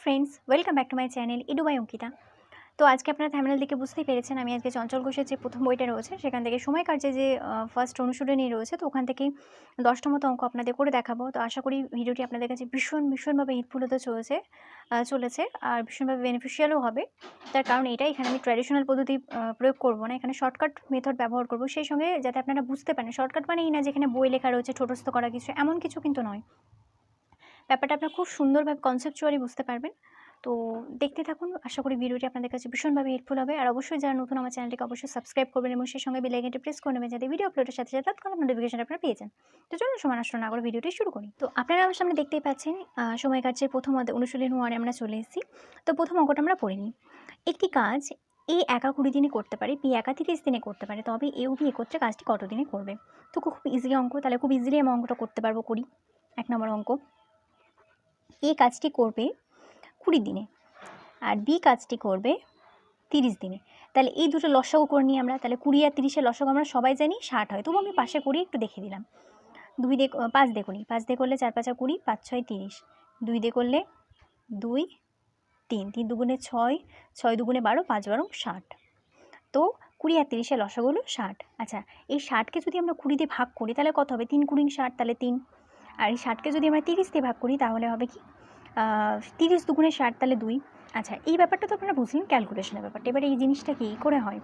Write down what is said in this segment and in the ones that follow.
Friends, welcome back to my channel edu by Ankita. তো আজকে আপনারা থাম্বনেল দেখে বুঝতেই পেরেছেন আমি আজকে চঞ্চল ঘোষের যে প্রথম বইটা রয়েছে সেখান থেকে সময় কার্যে যে ফার্স্ট অনুশীলনী রয়েছে, তো ওখান থেকেই 10টা মতো অঙ্ক আপনাদের করে দেখাবো। তো আশা করি ভিডিওটি আপনাদের কাছে ভীষণভাবে হেল্পফুল হতে চলেছে আর ভীষণভাবে বেনিফিশিয়ালও হবে। তার কারণ এখানে আমি ট্র্যাডিশনাল পদ্ধতি প্রয়োগ করব না, এখানে শর্টকাট মেথড ব্যবহার করব, সেই সঙ্গে যাতে আপনারা বুঝতে পারেন। শর্টকাট মানেই না যেখানে বই লেখা রয়েছে ঠোঁটস্থ করা কিছু, এমন কিছু কিন্তু নয়। ব্যাপারটা আপনারা খুব সুন্দরভাবে কনসেপচুয়ালি বুঝতে পারবেন। তো দেখতে থাকুন, আশা করি ভিডিওটি আপনাদের কাছে ভীষণভাবে হেল্পফুল হবে। আর অবশ্যই যারা নতুন আমার চ্যানেলটিকে অবশ্যই সাবস্ক্রাইব করবেন এবং সেই সঙ্গে বেল আইকনটি প্রেস করে নেবেন যাতে ভিডিও আপলোডের সাথে সাথে তৎক্ষণাৎ নোটিফিকেশন আপনারা পেয়ে যান। তো চলুন সময় নষ্ট না করে ভিডিওটি শুরু করি। তো আপনারা আমার সামনে দেখতেই পাচ্ছেন সময় কার্যের প্রথম অনুশীলন 1 আমরা চলে এসেছি। তো প্রথম অঙ্কটা আমরা পড়ে নিই। একটি কাজ এ একা 20 দিনে করতে পারে, বি একা 30 দিনে করতে পারে, তবে এ ও বি একত্রে কাজটি কত দিনে করবে? তো খুব ইজি অঙ্ক, তাহলে খুব ইজিলি আমি অঙ্কটা করতে পারবো। করি 1 নম্বর অঙ্ক। এ কাজটি করবে 20 দিনে আর বি কাজটি করবে 30 দিনে। তাহলে এই দুটো লসাগু করে নিই আমরা। তাহলে 20 আর 30-এর লসাগু আমরা সবাই জানি 60 হয়, তবু আমি পাশে করি একটু দেখে দিলাম। 5 দিয়ে করি, 5 দিয়ে করলে 4 5 20, 5 6 30, 2 দিয়ে করলে 2 3, 3 দুগুণে 6, 6 দুগুণে 12, 5 12 60। তো 20 আর 30-এর লসাগু হলো 60। আচ্ছা, এই 60কে যদি আমরা 20 দিয়ে ভাগ করি তাহলে কত হবে? 3 20 60, তাহলে 3। আর এই 60কে যদি আমরা 30 দিয়ে ভাগ করি তাহলে হবে কি 30 দুগুণে 60, তাহলে 2। আচ্ছা, এই ব্যাপারটা তো আপনারা বুঝলেন, ক্যালকুলেশনের ব্যাপারটা। এবারে এই জিনিসটা কী করে হয়?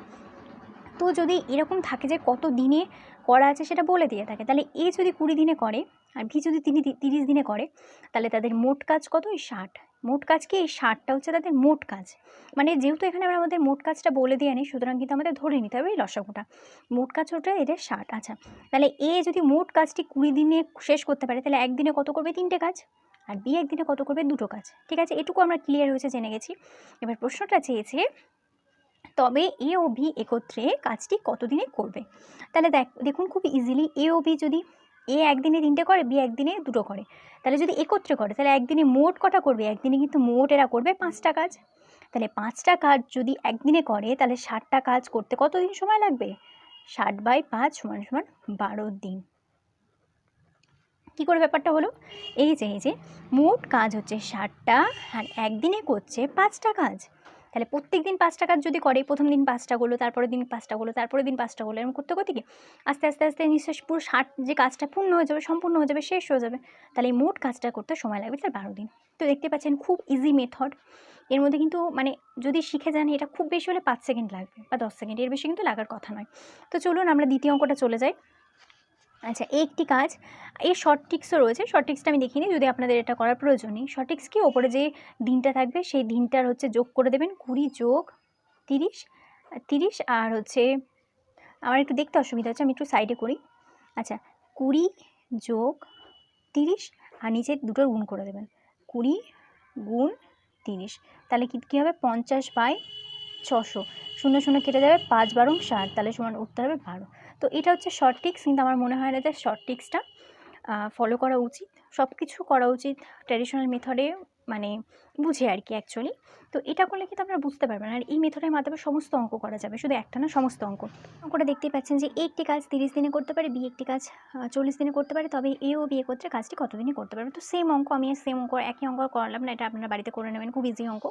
তো যদি এরকম থাকে যে কত দিনে করা আছে সেটা বলে দিয়ে থাকে, তাহলে এ যদি 20 দিনে করে আর ভি যদি 30 দিনে করে, তাহলে তাদের মোট কাজ কত? 60। মোট কাজ কি? এই 60টা হচ্ছে তাদের মোট কাজ। মানে যেহেতু এখানে আমরা আমাদের মোট কাজটা বলে দিয়ে আনি, সুতরাং কিন্তু আমাদের ধরে নিতে হবে এই লসাগুটা। মোট কাজ ওটা এদের 60। আচ্ছা, তাহলে এ যদি মোট কাজটি 20 দিনে শেষ করতে পারে, তাহলে একদিনে কত করবে? 3টে কাজ। আর বি একদিনে কত করবে? 2টো কাজ। ঠিক আছে, এটুকু আমরা ক্লিয়ার হয়েছে, জেনে গেছি। এবার প্রশ্নটা চেয়েছে তবে এ ও বি একত্রে কাজটি কত দিনে করবে। তাহলে দেখুন খুব ইজিলি, এ ও বি যদি এ একদিনে 3টে করে, বি একদিনে 2টো করে, তাহলে যদি একত্রে করে তাহলে একদিনে মোট কটা করবে? একদিনে কিন্তু মোট এরা করবে 5টা কাজ। তাহলে 5টা কাজ যদি একদিনে করে তাহলে 60টা কাজ করতে কত দিন সময় লাগবে? 60/5 = 12 দিন। কী করে ব্যাপারটা হলো? এই যে মোট কাজ হচ্ছে 60টা আর একদিনে করছে 5টা কাজ। তাহলে প্রত্যেক দিন 5টা কাজ যদি করে, প্রথম দিন 5টা করলো, তারপরের দিন 5টা করলো, তারপরের দিন 5টা করলো, এরকম করতে করতে কি আস্তে আস্তে নিঃশেষ পুরো 60 যে কাজটা পূর্ণ হয়ে যাবে, সম্পূর্ণ হয়ে যাবে, শেষ হয়ে যাবে। তাহলে এই মোট কাজটা করতে সময় লাগবে তার 12 দিন। তো দেখতে পাচ্ছেন খুব ইজি মেথড। এর মধ্যে কিন্তু মানে যদি শিখে যান এটা খুব বেশি হলে 5 সেকেন্ড লাগবে বা 10 সেকেন্ড, এর বেশি কিন্তু লাগার কথা নয়। তো চলুন আমরা দ্বিতীয় অঙ্কটা চলে যাই। আচ্ছা, একটি কাজ, এই শর্ট ট্রিক্সও রয়েছে, শর্ট ট্রিক্সটা আমি দেখিনি, যদি আপনাদের এটা করার প্রয়োজন নেই। শর্ট ট্রিক্স কি? ওপরে যে দিনটা থাকবে সেই দিনটার হচ্ছে যোগ করে দেবেন, 20 যোগ 30, 30 আর হচ্ছে আমার একটু দেখতে অসুবিধা হচ্ছে, আমি একটু সাইডে করি। আচ্ছা, 20 যোগ 30 আর নিচে দুটোর গুণ করে দেবেন, 20 গুণ 30, তাহলে কী হবে? 50/600, 0 0 কেটে যাবে, 5 12 60, তাহলে সমান উত্তর হবে 12। তো এটা হচ্ছে শর্ট ট্রিক্স, কিন্তু আমার মনে হয় না যে শর্ট ট্রিক্সটা ফলো করা উচিত। সব কিছু করা উচিত ট্র্যাডিশনাল মেথডে, মানে বুঝে আর কি অ্যাকচুয়ালি। তো এটা করলে কিন্তু আপনারা বুঝতে পারবেন। আর এই মেথডের মাধ্যমে সমস্ত অঙ্ক করা যাবে, শুধু একটা না, সমস্ত অঙ্কটা দেখতেই পাচ্ছেন যে একটি কাজ 30 দিনে করতে পারে, বি একটি কাজ 40 দিনে করতে পারে, তবে এ ও বি একত্রে কাজটি কত দিনে করতে পারবে। তো সেম অঙ্ক, আমি একই অঙ্ক করালাম না, এটা আপনারা বাড়িতে করে নেবেন। খুব ইজি অঙ্ক,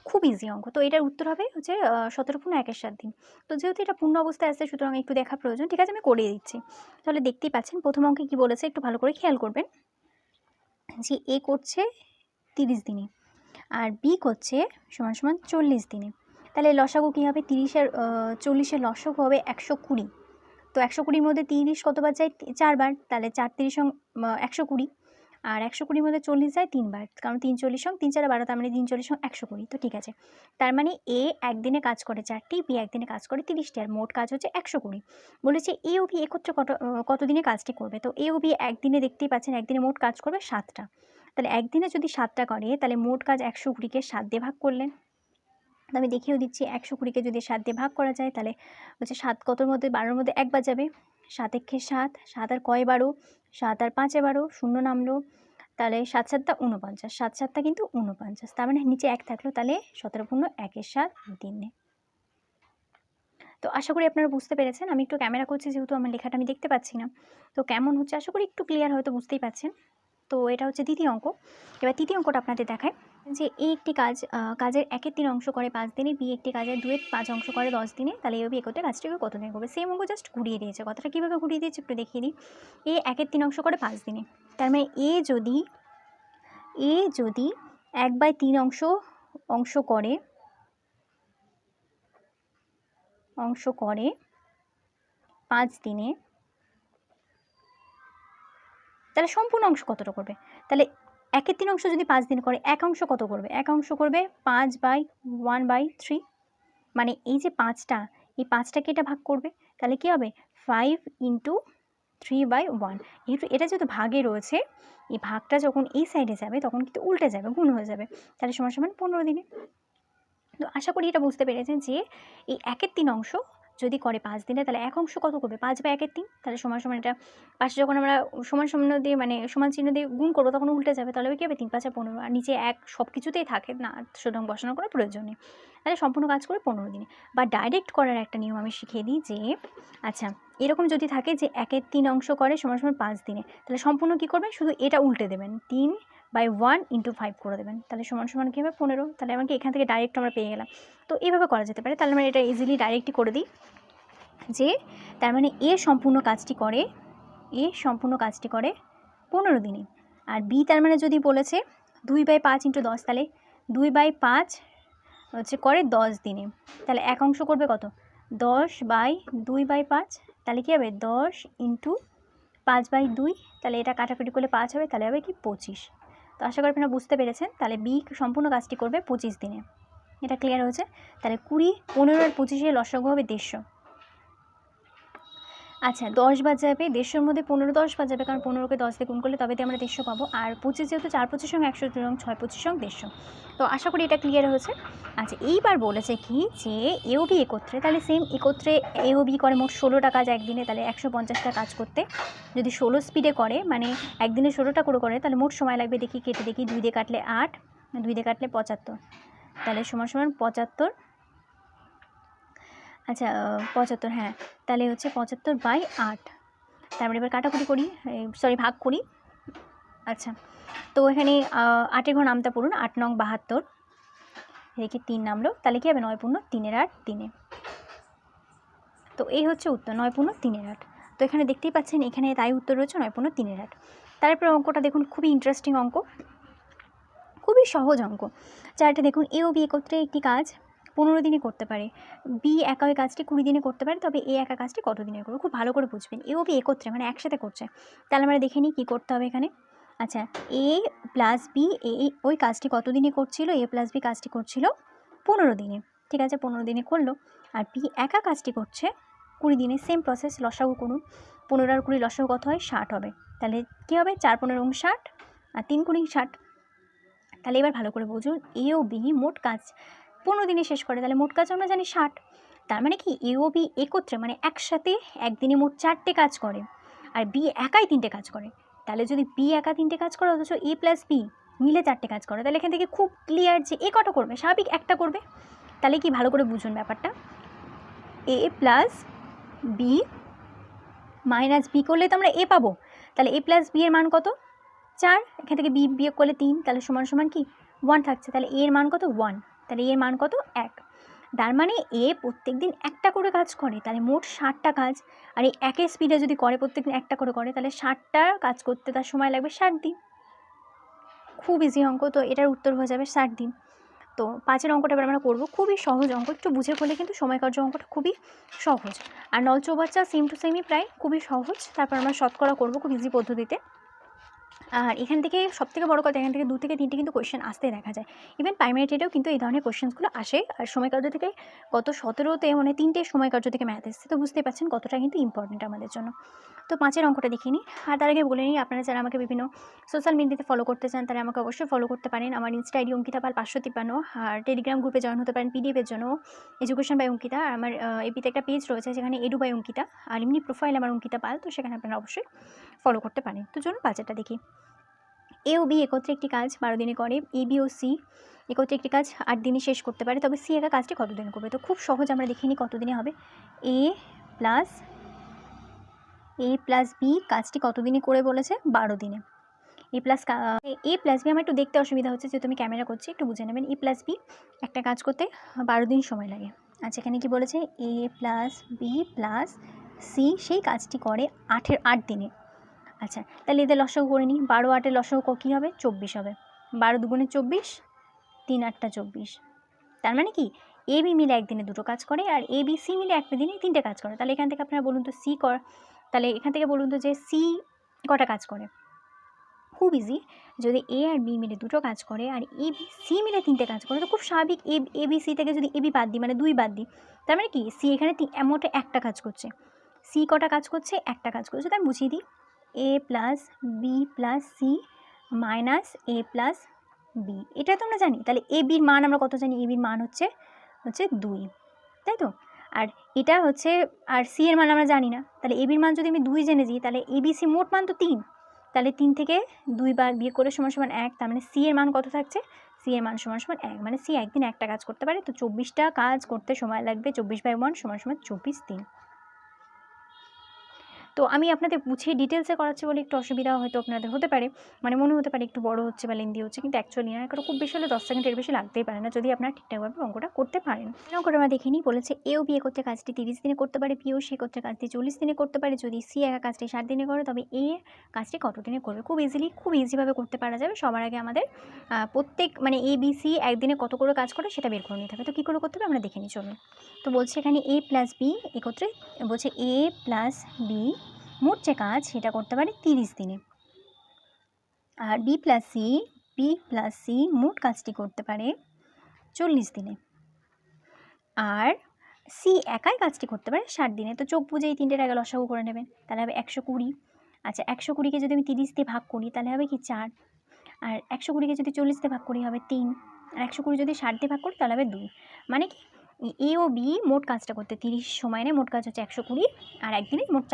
খুব ইজি অঙ্ক। তো এটার উত্তর হবে হচ্ছে 17 × 1 = 7 দিন। তো যেহেতু এটা পূর্ণ অবস্থায় আছে, সুতরাং একটু দেখা প্রয়োজন। ঠিক আছে, আমি করিয়ে দিচ্ছি। তাহলে দেখতেই পাচ্ছেন প্রথম অঙ্কে কী বলেছে, একটু ভালো করে খেয়াল করবেন যে এ করছে 30 দিনে আর বি করছে সমান 40 দিনে। তাহলে লসাগু কী হবে? 40-এর লসাগু হবে 120। তো 120-র মধ্যে 30 কতবার যায়? 4 বার। তাহলে 4 30 120, আর 120-র মধ্যে 40 যায় 3 বার, কারণ 3 40 3 4 12, তার মানে 3 40 120। তো ঠিক আছে, তার মানে এ একদিনে কাজ করে 4টি, বি একদিনে কাজ করে 30টি, আর মোট কাজ হচ্ছে 120। বলেছে এ ও বি একত্রে কত দিনে কাজটি করবে। তো এ ও বি একদিনে, দেখতেই পাচ্ছেন একদিনে মোট কাজ করবে 7টা। তাহলে একদিনে যদি 7টা করে তাহলে মোট কাজ 120-কে 7 দিয়ে ভাগ করলেন। তো আমি দেখিয়েও দিচ্ছি, 120-কে যদি 7 দিয়ে ভাগ করা যায় তাহলে হচ্ছে 7 কতর মধ্যে? 12-র মধ্যে একবার যাবে, 7 একে 7, 7 আর কয় 12, 7 আর 5-এ 12, শূন্য নামলো, তাহলে 7 7 49, 7 7 কিন্তু 49, তার মানে নিচে 1 থাকলো, তাহলে 17 × 1 = 7 দিনে। তো আশা করি আপনারা বুঝতে পেরেছেন। আমি একটু ক্যামেরা করছি যেহেতু আমার লেখাটা আমি দেখতে পাচ্ছি না, তো কেমন হচ্ছে আশা করি একটু ক্লিয়ার হয়তো বুঝতেই পারছেন। তো এটা হচ্ছে দ্বিতীয় অঙ্ক। এবার তৃতীয় অঙ্কটা আপনাদের দেখায়। যে এ একটি কাজের 1/3 অংশ করে 5 দিনে, বি একটি কাজের 2/5 অংশ করে 10 দিনে, তাহলে এ ও বি একত্রে কাজটিকে কত দিনে করবে? সেম অঙ্ক জাস্ট ঘুরিয়ে দিয়েছে। কথাটা কীভাবে ঘুরিয়ে দিয়েছে একটু দেখিয়ে দিই। এ 1/3 অংশ করে 5 দিনে, তার মানে এ যদি 1/3 অংশ করে 5 দিনে, তাহলে সম্পূর্ণ অংশ কতটা করবে? তাহলে 1/3 অংশ যদি 5 দিন করে, এক অংশ কত করবে? এক অংশ করবে 5/1/3, মানে এই যে 5টা, এই 5টাকে এটা ভাগ করবে, তাহলে কী হবে? 5 × 3/1। এটা যেহেতু ভাগে রয়েছে, এই ভাগটা যখন এই সাইডে যাবে তখন কিন্তু উল্টে যাবে, গুণ হয়ে যাবে, তাহলে সমান 15 দিনে। তো আশা করি এটা বুঝতে পেরেছেন যে এই 1/3 অংশ যদি করে 5 দিনে, তাহলে এক অংশ কত করবে? 5/1/3, তাহলে সমান এটা পাশে যখন আমরা সমান দিয়ে মানে সমান চিহ্ন দিয়ে গুণ করবো তখন উল্টে যাবে, তাহলে কী হবে? 3×5 = 15, আর নিচে এক সব কিছুতেই থাকে না, সুতরাং বসানো করার প্রয়োজন নেই। তাহলে সম্পূর্ণ কাজ করে 15 দিনে। বা ডাইরেক্ট করার একটা নিয়ম আমি শিখিয়ে দিই যে, আচ্ছা এরকম যদি থাকে যে 1/3 অংশ করে সমান 5 দিনে, তাহলে সম্পূর্ণ কী করবেন? শুধু এটা উল্টে দেবেন, 3/1 × 5 করে দেবেন, তাহলে সমান কী হবে? 15। তাহলে আমাকে এখান থেকে ডাইরেক্ট আমরা পেয়ে গেলাম। তো এইভাবে করা যেতে পারে। তাহলে আমরা এটা ইজিলি ডাইরেক্টই করে দিই যে, তার মানে এ সম্পূর্ণ কাজটি করে 15 দিনে, আর বি তার মানে যদি বলেছে 2/5 × 10, তাহলে 2/5 করে 10 দিনে, তাহলে এক অংশ করবে কত? 10/2/5, তাহলে কী হবে? 10 × 5/2, তাহলে এটা কাটাকুটি করলে 5 হবে, তাহলে হবে কি? 25। তো আশা করি আপনারা বুঝতে পেরেছেন। তাহলে বি সম্পূর্ণ কাজটি করবে 25 দিনে। এটা ক্লিয়ার হয়েছে? তাহলে 20, 15 আর 25 লসাগু হবে 150। আচ্ছা 10 বাদ যাবে, 150-র মধ্যে 15 10 বাদ যাবে, কারণ 15কে 10 দিয়ে গুণ করলে তবেতে আমরা 150 পাবো। আর 25 যেহেতু 4×25 = 100 এবং 6×25 = 150। তো আশা করি এটা ক্লিয়ার হয়েছে। আচ্ছা এইবার বলেছে কি যে এ ও বি একত্রে, তাহলে সেম একত্রে এ ও বি করে মোট 16টা কাজ একদিনে, তাহলে 150টা কাজ করতে যদি 16 স্পিডে করে, মানে একদিনে 16টা করে, তাহলে মোট সময় লাগবে দেখি, কেটে দেখি, 2 দিয়ে কাটলে 8, 2 দিয়ে কাটলে 75, তাহলে সমান 75। আচ্ছা 75, হ্যাঁ, তাহলে হচ্ছে 75/8। তারপরে এবার কাটাকুটি করি, ভাগ করি। আচ্ছা তো এখানে 8-এর ঘর নামতা পড়ুন, 8 নং 72, রেখে 3 নামলো, তাহলে কী হবে? 9 × 3 = 8 দিনে। তো এই হচ্ছে উত্তর, 9 × 3 = 8। তো এখানে দেখতেই পাচ্ছেন, এখানে তাই উত্তর রয়েছে 9 × 3 = 8। তারপরে অঙ্কটা দেখুন, খুবই ইন্টারেস্টিং অঙ্ক, খুবই সহজ অঙ্ক। চারটে দেখুন, এ ও বি একত্রে একটি কাজ 15 দিনে করতে পারে, বি একা ওই কাজটি 20 দিনে করতে পারে, তবে এ একা কাজটি কত দিনে করবে? খুব ভালো করে বুঝবেন। এ ও বি একত্রে মানে একসাথে করছে, তাহলে আমরা দেখে নিই কী করতে হবে এখানে। আচ্ছা এ প্লাস বি ওই কাজটি কত দিনে করছিল? এ প্লাস বি কাজটি করছিল 15 দিনে, ঠিক আছে, 15 দিনে করলো। আর বি একা কাজটি করছে 20 দিনে। সেম প্রসেস, লসাগু করুন, 15 আর 20 লসাগু কত হয়? 60 হবে। তাহলে কী হবে? 4 × 15 = 60, আর 3 × 60। তাহলে এবার ভালো করে বুঝুন, এ ও বি মোট কাজ 15 দিনে শেষ করে, তাহলে মোট কাজ আমরা জানি 60। তার মানে কি এ ও বি একত্রে মানে একসাথে একদিনে মোট 4টে কাজ করে, আর বি একাই 3টে কাজ করে। তাহলে যদি বি একা 3টে কাজ করে, অথচ এ প্লাস বি মিলে 4টে কাজ করে, তাহলে এখান থেকে খুব ক্লিয়ার যে এ কটা করবে? স্বাভাবিক একটা করবে। তাহলে কি ভালো করে বুঝুন ব্যাপারটা, এ প্লাস বি মাইনাস বি করলে তো আমরা এ পাবো, তাহলে এ প্লাস বি এর মান কত? 4, এখান থেকে বি বিয়োগ করলে 3, তাহলে সমান কি 1 থাকছে, তাহলে এর মান কত? 1, তাহলে এর মান কত? 1। তার মানে এ প্রত্যেক দিন একটা করে কাজ করে, তাহলে মোট 60টা কাজ, আর এই একই স্পিডে যদি করে প্রত্যেক দিন একটা করে, তাহলে 60টা কাজ করতে তার সময় লাগবে 60 দিন। খুব ইজি অঙ্ক, তো এটার উত্তর হয়ে যাবে 60 দিন। তো 5-এর অঙ্কটা এবার আমরা করবো, খুবই সহজ অঙ্ক, একটু বুঝে করলে কিন্তু সময় কার্য অঙ্কটা খুবই সহজ। আর নল চৌবাচ্চা সেম টু সেমই প্রায়, খুবই সহজ। তারপর আমরা শতকরা করবো খুব ইজি পদ্ধতিতে। আর এখান থেকে সবথেকে বড় কথা, এখান থেকে 2 থেকে 3টে কিন্তু কোয়েশ্চেন আসতে দেখা যায়। ইভেন প্রাইমারি টেটেও কিন্তু এই ধরনের কোয়েশ্চেন্সগুলো আসে। আর সময় কার্য থেকে গত 17তে মানে 3টে সময় কার্য থেকে ম্যাথ এসেছে, তো বুঝতেই পারছেন কতটা কিন্তু ইম্পর্টেন্ট আমাদের জন্য। তো 5-এর অঙ্কটা দেখিয়ে নিই। আর তার আগে বলে নিই, আপনারা যারা আমাকে বিভিন্ন সোশ্যাল মিডিয়াতে ফলো করতে চান, তারা আমাকে অবশ্যই ফলো করতে পারেন। আমার ইনস্টা আইডি অঙ্কিতা পাল 553, আর টেলিগ্রাম গ্রুপে জয়েন হতে পারেন পিডিএফের জন্য, এডুকেশন বাই অঙ্কিতা। আর আমার এপিতে একটা পেজ রয়েছে যেখানে এডু বাই অঙ্কিতা, আর এমনি প্রোফাইল আমার অঙ্কিতা পাল, তো সেখানে আপনারা অবশ্যই ফলো করতে পারেন। তো চলুন 5-এরটা দেখি। এ ও বি একত্রে একটি কাজ 12 দিনে করে, এ বি ও সি একত্রে একটি কাজ 8 দিনে শেষ করতে পারে, তবে সি একা কাজটি কত দিন করবে? তো খুব সহজ, আমরা দেখে নিই কত দিনে হবে। এ প্লাস বি কাজটি কত দিনে করে বলেছে? 12 দিনে। এ প্লাস বি আমার একটু দেখতে অসুবিধা হচ্ছে, যেহেতু আমি ক্যামেরা করছি, একটু বুঝে নেবেন। এ প্লাস বি একটা কাজ করতে 12 দিন সময় লাগে। আচ্ছা, এখানে কি বলেছে, এ প্লাস বি প্লাস সি সেই কাজটি করে 8 দিনে। আচ্ছা, তাহলে এদের লসাগু করে নিই। 12 8 লসাগু কী হবে, 24 হবে। 12 দুগুণে 24, 3 8 24। তার মানে কি, এ বি মিলে একদিনে দুটো কাজ করে, আর এ বি সি মিলে একটা দিনে তিনটে কাজ করে। তাহলে এখান থেকে আপনারা বলুন তো তাহলে এখান থেকে বলুন তো যে সি কটা কাজ করে। খুব ইজি, যদি এ আর বি মিলে দুটো কাজ করে আর এ বি সি মিলে তিনটে কাজ করে, তো খুব স্বাভাবিক এ বি সি থেকে যদি এ বি বাদ দিই, মানে 2 বাদ দিই, তার মানে কি সি এখানে মোটে একটা কাজ করছে। সি কটা কাজ করছে, একটা কাজ করছে। তাই আমি বুঝিয়ে দিই, A plus B plus C minus A plus B, এটা তো আমরা জানি। তাহলে এ বির মান আমরা কত জানি, এ বির মান হচ্ছে 2, তাই তো। আর এটা হচ্ছে, আর সি এর মান আমরা জানি না। তাহলে এ বির মান যদি আমি 2 জেনেছি, তাহলে এ বি সি মোট মান তো 3। তাহলে 3 থেকে 2 বার বিয়োগ করে সমান 1। তার মানে সি এর মান কত থাকছে, সি এর মান সমান 1। মানে সি একদিন একটা কাজ করতে পারে। তো 24টা কাজ করতে সময় লাগবে, 24/1 সমান 24 দিন। তো আমি আপনাদের বুঝিয়ে ডিটেলসে করাচ্ছি বলে একটু অসুবিধা হয়তো আপনাদের হতে পারে, মানে মনে হতে পারে একটু বড় হচ্ছে বা লেন্দি হচ্ছে, কিন্তু অ্যাকচুয়ালি না। কারণ খুব বেশি হলে 10 সেকেন্ডের বেশি লাগতেই পারে না, যদি আপনারা ঠিকঠাকভাবে অঙ্কটা করতে পারেন। অঙ্কটা আমরা দেখে নিই। বলেছে এ ও বি একত্রে কাজটি 30 দিনে করতে পারে, বি ও সি একত্রে কাজটি 40 দিনে করতে পারে। যদি সি একা কাজটি 60 দিনে করে, তবে এ কাজটি কত দিনে করবে। খুব ইজিভাবে করতে পারা যাবে। সবার আগে আমাদের মানে এ বি সি একদিনে কত করে কাজ করে সেটা বের করে নিতে হবে। তো কী করে করতে হবে আমরা দেখে নিই, চলুন। তো বলছে এখানে এ প্লাস বি একত্রে, বলছে এ প্লাস বি মোট যে কাজ সেটা করতে পারে 30 দিনে। আর বি প্লাস সি মোট কাজটি করতে পারে 40 দিনে। আর সি একাই কাজটি করতে পারে 60 দিনে। তো চোখ বুঝে এই তিনটের আগে লসাগু করে নেবেন, তাহলে হবে 120। আচ্ছা, 120কে যদি আমি 30 দিয়ে ভাগ করি তাহলে হবে কি 4। আর 120কে যদি 40 দিয়ে ভাগ করি হবে 3। আর 120 যদি 60 দিয়ে ভাগ করি তাহলে হবে 2। মানে কি, এ ও বি মোট কাজটা করতে 30 সময় নেয়। মোট কাজ হচ্ছে 120, আর একদিনে মোট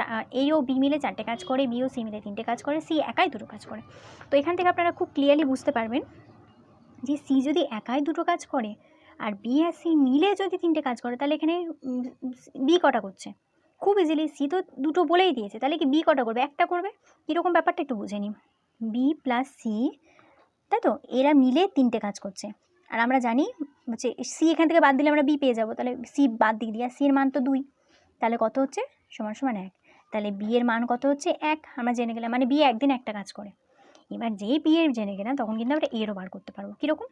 এ ও বি মিলে 4টে কাজ করে, বি ও সি মিলে 3টে কাজ করে, সি একাই 2টো কাজ করে। তো এখান থেকে আপনারা খুব ক্লিয়ারলি বুঝতে পারবেন যে সি যদি একাই 2টো কাজ করে আর বি আর সি মিলে যদি 3টে কাজ করে, তাহলে এখানে বি কটা করছে। খুব ইজিলি, সি তো 2টো বলেই দিয়েছে, তাহলে কি বি কটা করবে, একটা করবে। কীরকম ব্যাপারটা একটু বুঝে নিই। বি প্লাস সি, তাই তো, এরা মিলে 3টে কাজ করছে। আর আমরা জানি হচ্ছে সি এখান থেকে বাদ দিলে আমরা বি পেয়ে যাবো। তাহলে সি বাদ দিয়ে দিই, আর সি এর মান তো 2, তাহলে কত হচ্ছে, সমান 1। তাহলে বি এর মান কত হচ্ছে 1, আমরা জেনে গেলাম। মানে বি একদিন একটা কাজ করে। এবার যেই বি এর জেনে গেলাম, তখন কিন্তু আমরা এরও বার করতে পারবো। কীরকম,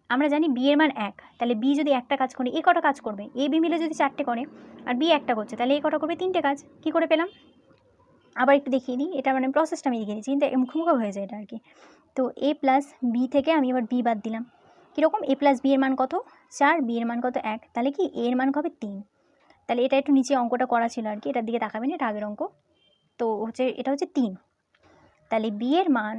আমরা জানি বি এর মান 1, তাহলে বি যদি একটা কাজ করে, এ কটা কাজ করবে, এ বি মিলে যদি 4টে করে আর বি একটা করছে, তাহলে এ কটা করবে, 3টে কাজ। কী করে পেলাম, আবার একটু দেখিয়ে দিই। এটা মানে প্রসেসটা আমি দেখিয়ে দিচ্ছি, কিন্তু মুখোমুখি হয়ে যায় এটা আর কি। তো এ প্লাস বি থেকে আমি এবার বি বাদ দিলাম। কীরকম, এ প্লাস বি এর মান কত 4, বি এর মান কত 1, তাহলে কি এ এর মান হবে 3। তাহলে এটা একটু নিচে অঙ্কটা করা ছিল আর কি, এটার দিকে তাকাবেন, এটা আগের অঙ্ক। তো এটা হচ্ছে 3। তাহলে বি এর মান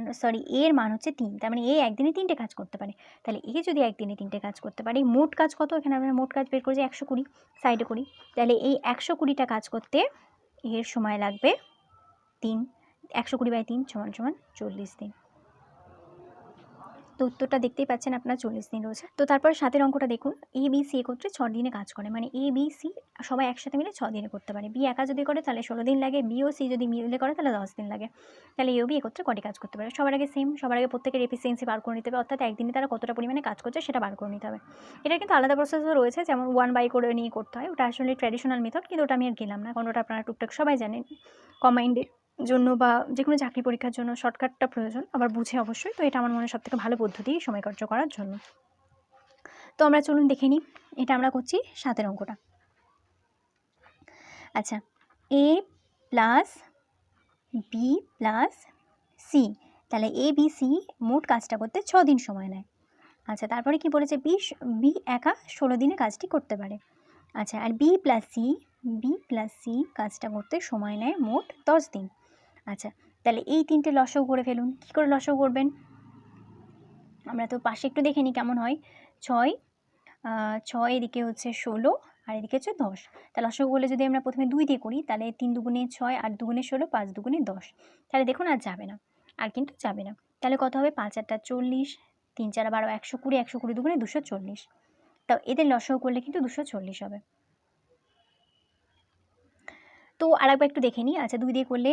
এ এর মান হচ্ছে 3। তার মানে এ একদিনে 3টে কাজ করতে পারে। তাহলে এ যদি একদিনে 3টে কাজ করতে পারে, মোট কাজ কত, এখানে আমরা মোট কাজ বের করেছি 120, সাইডে করি। তাহলে এই 120টা কাজ করতে এর সময় লাগবে 3। 120/3 = 40 দিন। তো উত্তরটা দেখতেই পাচ্ছেন আপনারা, 40 দিন রয়েছে। তো তারপরে 7এর অঙ্কটা দেখুন। এ বি সি একত্রে 6 দিনে কাজ করে, মানে এ বি সি সবাই একসাথে মিলে 6 দিনে করতে পারে। বি একা যদি করে তাহলে 16 দিন লাগে, বি ও সি যদি মিলে করে তাহলে 10 দিন লাগে। তাহলে এ ও বি একত্রে কটি কাজ করতে পারে। সবার আগে প্রত্যেকের এফিসিয়েন্সি বার করে নিতে হবে, অর্থাৎ একদিনে তারা কতটা পরিমাণে কাজ করছে সেটা বার করে নিতে হবে। এটা কিন্তু আলাদা প্রসেসও রয়েছে, যেমন 1 বাই করে নিয়ে করতে হয়, ওটা আসলে ট্র্যাডিশনাল মেথড, কিন্তু ওটা আমি আর গেলাম না, কারণ ওটা আপনারা টুকটাক সবাই জানেন। কম্বাইন্ডের জন্য বা যে কোনো চাকরি পরীক্ষার জন্য শর্টকাটটা প্রয়োজন, আবার বুঝে অবশ্যই। তো এটা আমার মনে হয় সবথেকে ভালো পদ্ধতি সময় কার্য করার জন্য। তো আমরা চলুন দেখে নিই, এটা আমরা করছি 7এর অঙ্কটা। আচ্ছা, এ প্লাস বি প্লাস সি, তাহলে এ বি সি মোট কাজটা করতে 6 দিন সময় নেয়। আচ্ছা, তারপরে কি বলেছে, বি একা 16 দিনে কাজটি করতে পারে। আচ্ছা, আর বি প্লাস সি কাজটা করতে সময় নেয় মোট 10 দিন। আচ্ছা, তাহলে এই 3টে লসাগু করে ফেলুন। কী করে লসাগু করবেন, আমরা তো পাশে একটু দেখে নিই কেমন হয়। 6 এদিকে হচ্ছে 16, আর এদিকে হচ্ছে 10। তাহলে লসাগু করলে যদি আমরা প্রথমে 2 দিয়ে করি, তাহলে 3 দুগুণে 6, 8 দুগুণে 16, 5 দুগুণে 10। তাহলে দেখুন আর যাবে না, আর কিন্তু যাবে না। তাহলে কত হবে, 5 8 40, 3 4 12, 120, 120 দুগুণে 240। তাও এদের লসাগু করলে কিন্তু 240 হবে। তো আরেকবার একটু দেখে নিই। আচ্ছা 2 দিয়ে করলে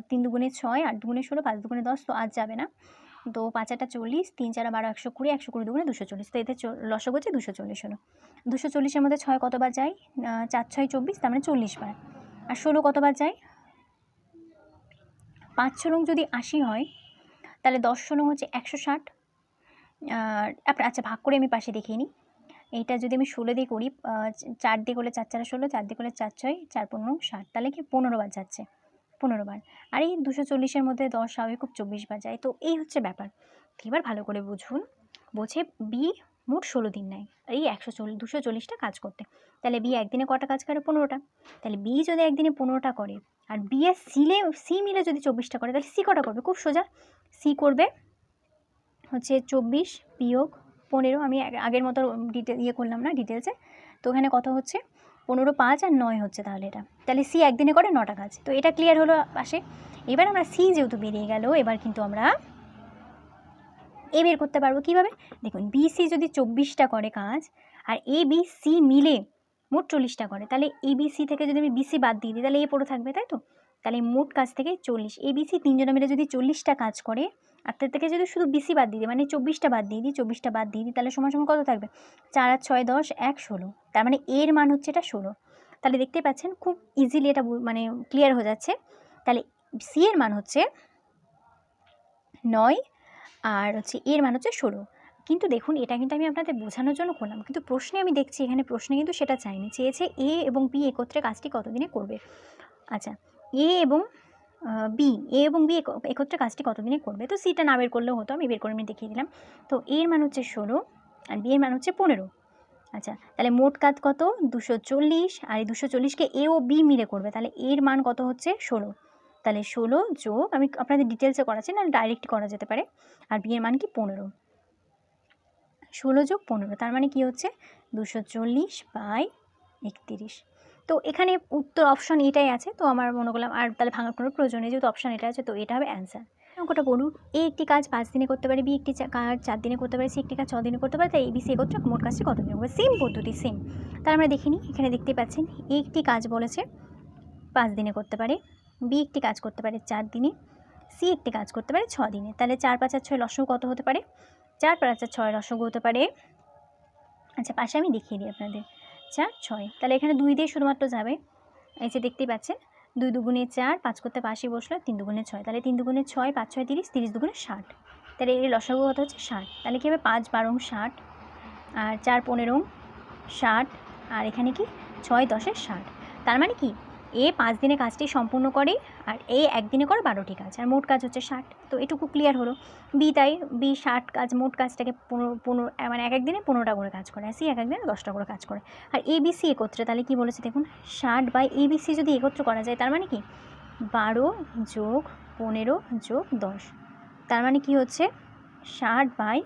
3 দুগুণে 6, 8 দুগুণে 16, 5 দুগুণে 10, তো আজ যাবে না। তো 5 8 40, 3 4 12, 120, 120 দুগুণে 240, তো এতে লসাগু হচ্ছে 240 হলো। 240 এর মধ্যে 6 কতবার যায়? 4 6 24, তার মানে 40 বার। আর 16 কতবার যায়? 5 16 যদি 80 হয়, তাহলে 10 16 হচ্ছে 160। আচ্ছা ভাগ করে আমি পাশে দেখিয়ে নিই। এইটা যদি আমি 16 দিয়ে করি, 4 দিয়ে করলে 4 4 16, 4 দিয়ে করলে 4 6, 4 15 60, তাহলে কি 15 বার যাচ্ছে, 15 বার। আর এই 240 এর মধ্যে 10 স্বাভাবিক খুব 24 বার যায়। তো এই হচ্ছে ব্যাপার। এবার ভালো করে বুঝুন। বুঝে বি মোট 16 দিন নেয় আর এই 240টা কাজ করতে। তাহলে বি একদিনে কটা কাজ করে? 15টা। তাহলে বি যদি একদিনে 15টা করে আর বি আর সি মিলে যদি 24টা করে, তাহলে সি কটা করবে? খুব সোজা, সি করবে হচ্ছে 24 বিয়োগ 15। আমি আগের মতো করলাম না ডিটেলসে। তো এখানে কত হচ্ছে? 15 5 আর 9 হচ্ছে তাহলে এটা। তাহলে সি একদিনে করে 9টা কাজ। তো এটা ক্লিয়ার হলো পাশে। এবার আমরা সি যেহেতু বেরিয়ে গেল, এবার কিন্তু আমরা এ বের করতে পারবো। কীভাবে? দেখুন, বিসি যদি 24টা করে কাজ আর এ বি সি মিলে মোট 40টা করে, তাহলে এ বি সি থেকে যদি আমি বিসি বাদ দিয়ে দিই, তাহলে এ পড়ে থাকবে, তাই তো? তাহলে মোট কাজ থেকে 40, এ বি সি তিনজনে মিলে যদি 40টা কাজ করে আর তার থেকে যদি শুধু বিসি বাদ দিয়ে দিই, মানে 24টা বাদ দিয়ে দিই, 24টা বাদ দিয়ে দিই, তাহলে সমান সমান কত থাকবে? 4 আর 6 10, 1 16। তার মানে এর মান হচ্ছে এটা 16। তাহলে দেখতে পাচ্ছেন খুব ইজিলি এটা মানে ক্লিয়ার হয়ে যাচ্ছে। তাহলে সি এর মান হচ্ছে 9 আর হচ্ছে এর মান হচ্ছে 16। কিন্তু দেখুন, এটা কিন্তু আমি আপনাদের বোঝানোর জন্য করলাম, কিন্তু প্রশ্নে আমি দেখছি এখানে প্রশ্নে কিন্তু সেটা চাইনি, চেয়েছে এ এবং বি একত্রে কাজটি কতদিনে করবে। আচ্ছা, এ এবং বি একত্রে কাজটি কতদিনে করবে। তো সিটা না বের করলেও হতো, আমি বের করে আমি দেখিয়ে দিলাম। তো এর মান হচ্ছে 16 আর বি এর মান হচ্ছে 15। আচ্ছা, তাহলে মোট কাজ কত? 240। আর এই 240কে এ ও বি মিলে করবে, তাহলে এর মান কত হচ্ছে? 16। তাহলে 16 যোগ, আমি আপনাদের ডিটেলসে করাচ্ছি না, ডাইরেক্ট করা যেতে পারে। আর বি এর মান কি? 15। 16 যোগ 15, তার মানে কি হচ্ছে? 240/31। তো এখানে উত্তর অপশন এটাই আছে। তো আমার মনে করলাম আর তাহলে ভাঙার কোনো প্রয়োজন নেই, যেহেতু অপশন এটা আছে, তো এটা হবে অ্যান্সার। অঙ্কটা বলুন, এ একটি কাজ 5 দিনে করতে পারে, বি একটি কাজ 4 দিনে করতে পারে, সি একটি কাজ 6 দিনে করতে পারে, তাই এবিসি একত্রে মোট কাজটি কত দিনে করবে? সেম পদ্ধতি, সেম। তার আমরা দেখিনি, এখানে দেখতে পাচ্ছেন এ একটি কাজ বলেছে 5 দিনে করতে পারে, বি একটি কাজ করতে পারে 4 দিনে, সি একটি কাজ করতে পারে 6 দিনে। তাহলে 4 5 আর 6 লসাগু কত হতে পারে? 4 5 আর 6 লসাগু হতে পারে, আচ্ছা পাশে আমি দেখিয়ে দিই আপনাদের, 4 6। তাহলে এখানে 2 দিয়ে শুধুমাত্র যাবে। এই যে দেখতেই পাচ্ছেন, 2 দুগুণে 4, 5 করতে পাশে বসলো, 3 দুগুণে 6, তাহলে 3 দুগুণে 6, 5 6 30, 30 দুগুণে 60। তাহলে এর লসাগু কত হচ্ছে? 60। তাহলে কী হবে? 5 12 60 আর 4 15 60, আর এখানে কি 6 10 60। তার মানে কি এ 5 দিনে কাজটি সম্পূর্ণ করে আর এ একদিনে করে 12টি কাজ, আর মোট কাজ হচ্ছে 60। তো এটুকু ক্লিয়ার হলো। বি তাই, বি 60 কাজ, মোট কাজটাকে 15 মানে এক একদিনে 15টা করে কাজ করে, আর সি এক একদিনে 10টা করে কাজ করে। আর এ বি সি একত্রে, তাহলে কি বলেছে দেখুন, 60 বাই এ বি সি যদি একত্র করা যায়, তার মানে কি 12 যোগ 15 যোগ 10, তার মানে কি হচ্ছে 60 বাই,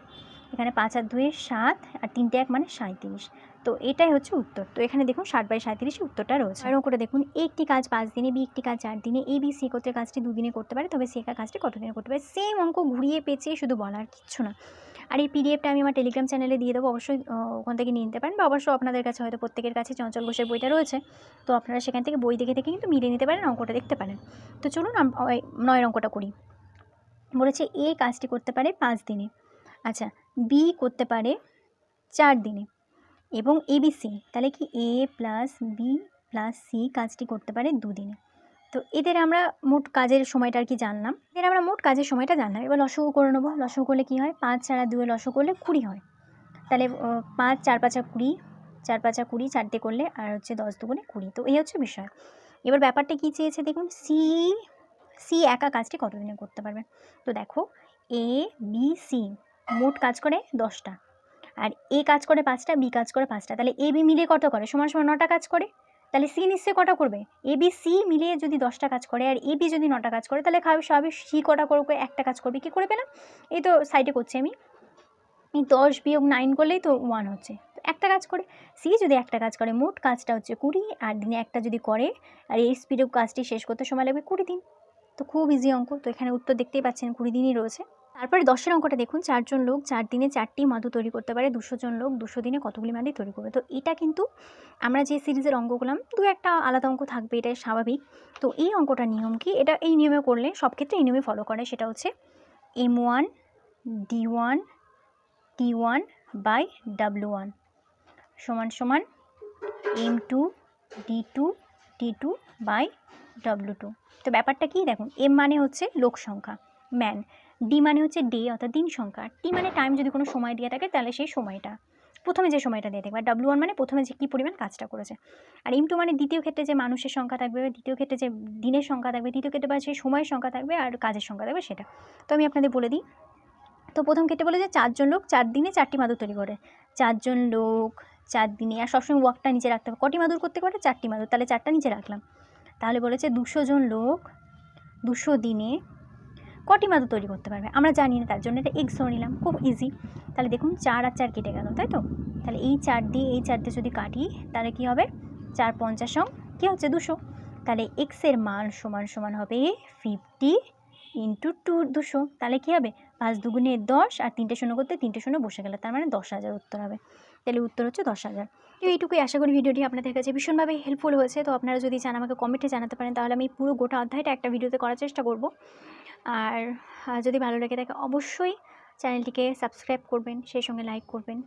এখানে 5 আর 2 7 আর 3 1 মানে 37। তো এটাই হচ্ছে উত্তর। তো এখানে দেখুন 60/37 উত্তরটা রয়েছে। আর করে দেখুন, এ একটি কাজ 5 দিনে, বি একটি কাজ 4 দিনে, এ বি সি একত্রে কাজটি 2 দিনে করতে পারে, তবে সি একা কাজটি কত দিনে করতে পারে। সেম অঙ্ক ঘুরিয়ে পেঁচিয়ে শুধু বলার কিচ্ছু না। আর এই পিডিএফটা আমি আমার টেলিগ্রাম চ্যানেলে দিয়ে দেবো, অবশ্যই ওখান থেকে নিয়ে নিতে পারেন, বা অবশ্যই আপনাদের কাছে হয়তো প্রত্যেকের কাছে চঞ্চল ঘোষের বইটা রয়েছে। তো আপনারা সেখান থেকে বই দেখে দেখে কিন্তু মিলিয়ে নিতে পারেন, অঙ্কটা দেখতে পারেন। তো চলুন 9 অঙ্কটা করি। বলেছে এ কাজটি করতে পারে 5 দিনে, আচ্ছা বি করতে পারে 4 দিনে, এবং এবিসি, তাহলে কি এ প্লাস বি প্লাস সি কাজটি করতে পারে 2 দিনে। তো এদের আমরা মোট কাজের সময়টা আর কি জানলাম, এবার লসাগু করে নেবো। লসাগু করলে কী হয়? 5 ছাড়া 2 লসাগু করলে 20 হয়। তাহলে 5 4 5 20, 4 5 20, 4 দিয়ে করলে আর হচ্ছে 10 দুগুণে 20। তো এই হচ্ছে বিষয়। এবার ব্যাপারটা কী চেয়েছে দেখুন, সি একা কাজটি কত দিনে করতে পারবে। তো দেখো, এ বি সি মোট কাজ করে 10টা, আর এ কাজ করে 5টা, বি কাজ করে 5টা, তাহলে এ বি মিলিয়ে কত করে? সমান সমান 9টা কাজ করে। তাহলে সি নিশ্চয়ই কটা করবে? এ বি সি মিলিয়ে যদি 10টা কাজ করে আর এ বি যদি 9টা কাজ করে, তাহলে স্বাভাবিক সি কটা করবে? একটা কাজ করবে। কী করে পেলাম? এই তো সাইডে করছি আমি, এই 10 বিয়োগ 9 করলেই তো 1 হচ্ছে, তো একটা কাজ করে। সি যদি একটা কাজ করে, মোট কাজটা হচ্ছে 20, আর দিনে একটা যদি করে, আর এই স্পিডেও কাজটি শেষ করতে সময় লাগবে 20 দিন। তো খুব ইজি অঙ্ক। তো এখানে উত্তর দেখতেই পাচ্ছেন 20 দিনই রয়েছে। তারপরে 10-এর অঙ্কটা দেখুন, 4 জন লোক 4 দিনে 4টি মাদুর তৈরি করতে পারে, 200 জন লোক 200 দিনে কতগুলি মাদুর তৈরি করবে। তো এটা কিন্তু আমরা যে সিরিজের অঙ্ক করলাম 2-একটা আলাদা অঙ্ক থাকবে, এটাই স্বাভাবিক। তো এই অঙ্কটার নিয়ম কি, এটা এই নিয়মে করলে সব ক্ষেত্রে এই নিয়মে ফলো করে, সেটা হচ্ছে M1 D1 T1 by W1 সমান সমান M2 D2 T2 by W2। তো ব্যাপারটা কি দেখুন, M মানে হচ্ছে লোক সংখ্যা ম্যান, ডি মানে হচ্ছে ডে অর্থাৎ দিন সংখ্যা, টি মানে টাইম, যদি কোনো সময় দিয়ে থাকে তাহলে সেই সময়টা প্রথমে যে সময়টা দিয়ে থাকবে, আর W1 মানে প্রথমে যে কী পরিমাণ কাজটা করেছে, আর M2 মানে দ্বিতীয় ক্ষেত্রে যে মানুষের সংখ্যা থাকবে, দ্বিতীয় ক্ষেত্রে যে দিনের সংখ্যা থাকবে, তৃতীয় ক্ষেত্রে বা সেই সময়ের সংখ্যা থাকবে আর কাজের সংখ্যা থাকবে সেটা। তো আমি আপনাদের বলে দিই। তো প্রথম ক্ষেত্রে বলে যে 4 জন লোক 4 দিনে 4টি মাদুর তৈরি করে, 4 জন লোক 4 দিনে, আর সবসময় ওয়ার্কটা নিচে রাখতে হবে, কটি মাদুর করতে পারে 4টি মাদুর, তাহলে 4টা নিচে রাখলাম। তাহলে বলেছে 200 জন লোক 200 দিনে কটি মাদুর তৈরি করতে পারবে, আমরা জানি না, তার জন্য এটা এক্স ধরে নিলাম, খুব ইজি। তাহলে দেখুন 4 আর 4 কেটে গেল, তাই তো। তাহলে এই 4 দিয়ে এই 4 দিয়ে যদি কাটি তাহলে কী হবে, 4 50 কী হচ্ছে 200। তাহলে এক্সের মান সমান সমান হবে 50 ইন্টু 200। তাহলে কী হবে 5 দুগুণে 10 আর 3টে শূন্য করতে 3টে শূন্য বসে গেলে, তার মানে 10,000 উত্তর হবে। তাহলে উত্তর হচ্ছে 10,000। তো এইটুকুই, আশা করি ভিডিওটি আপনাদের কাছে ভীষণভাবে হেল্পফুল হয়েছে। তো আপনারা যদি চান আমাকে কমেন্টে জানাতে পারেন, তাহলে আমি পুরো গোটা অধ্যায়টা একটা ভিডিওতে করার চেষ্টা করব। আর যদি ভালো লেগে থাকে অবশ্যই চ্যানেলটিকে সাবস্ক্রাইব করবেন, সেই সঙ্গে লাইক করবেন।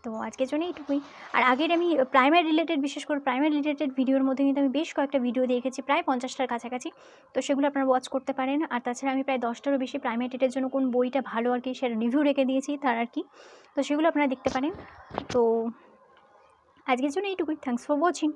তো আজকের জন্য এইটুকুই। আর আগের আমি প্রাইমারি রিলেটেড, বিশেষ করে প্রাইমারি রিলেটেড ভিডিওর মধ্যে কিন্তু আমি বেশ কয়েকটা ভিডিও দেখেছি, প্রায় 50টার কাছাকাছি। তো সেগুলো আপনারা ওয়াচ করতে পারেন। আর তাছাড়া আমি প্রায় 10টারও বেশি প্রাইমারি টেটের জন্য কোন বইটা ভালো আর কি সেটা রিভিউ রেখে দিয়েছি তার আর কি। তো সেগুলো আপনারা দেখতে পারেন। তো আজকের জন্য এইটুকুই। Thanks for watching.